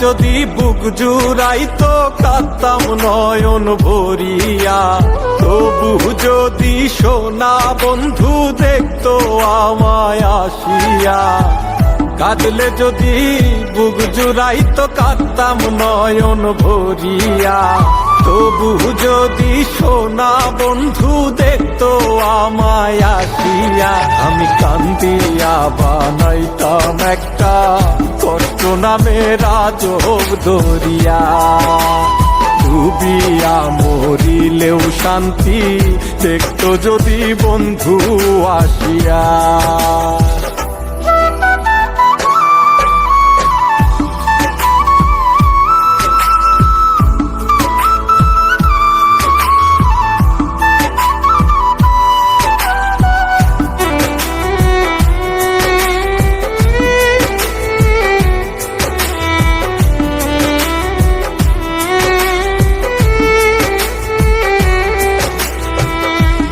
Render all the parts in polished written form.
যদি বুক জুড়াইতো কাঁদতাম নয়ন ভরিয়া, তবু যদি সোনা বন্ধু দেখতো আমায় আসিয়া। কাঁদলে যদি বুক জুড়াইতো কাঁদতাম নয়ন ভরিয়া, তবু যদি সোনা বন্ধু দেখতো আমায় আসিয়া। আমি কান্দিয়া বানাইতাম একটা কষ্ট নামের আজব দরিয়া, ডুবিয়া মরিলেও শান্তি দেখতো যদি বন্ধু আসিয়া।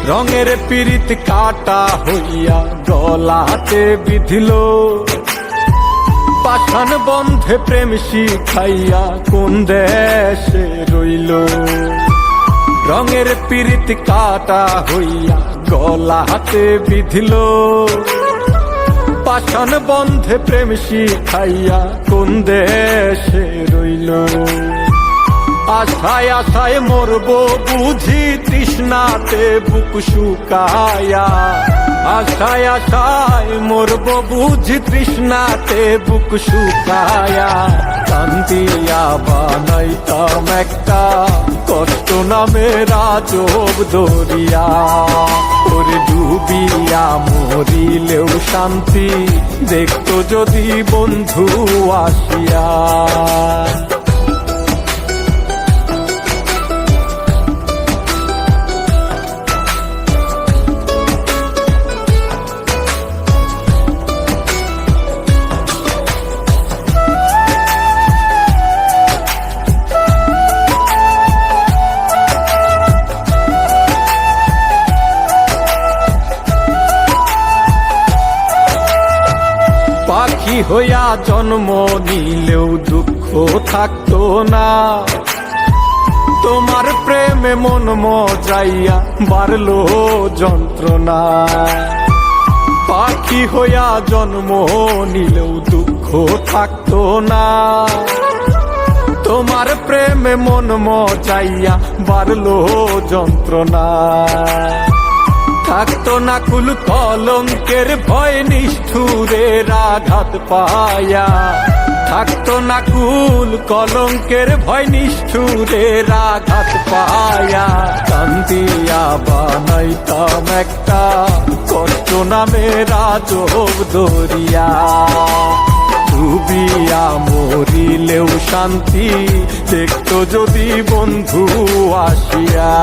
রঙের পীড়িত কাটা হইয়া গলাতে বিধিল, পাষাণ বন্ধে প্রেম শিখাইয়া কোন দেশে রইল। রঙের পীড়িত কাটা হইয়া গলাতে বিধিল, পাষাণ বন্ধে প্রেম শিখাইয়া কোন দেশে রইল। আশায় আশায় মরবো বুঝি তৃষ্ণাতে বুক শুকায়া, আশায় আশায় মরবো বুঝি তৃষ্ণাতে বুক শুকায়া। কান্দিয়া বানাইতাম একটা কষ্ট নামের আজব দরিয়া, ওরে ডুবিয়া মরিলেও শান্তি দেখতো যদি বন্ধু আসিয়া। পাখি হইয়া জন্ম নিলেও দুঃখ থাকতো না, তোমার প্রেমে মন মজাইয়া বাড়লো যন্ত্রণা। পাখি হইয়া জন্ম নিলেও দুঃখ থাকতো না, তোমার প্রেমে মন মজাইয়া বাড়লো যন্ত্রণা। থাকতো না কুল কলঙ্কের ভয় নিষ্ঠুরের আঘাত পায়া, থাকতো না কুল কলঙ্কের ভয় নিষ্ঠুরের আঘাত পায়া। কান্দিয়া বানাইতাম একটা কষ্ট নামের আজব দরিয়া, ডুবিয়া মরিলেও শান্তি দেখতো যদি বন্ধু আসিয়া।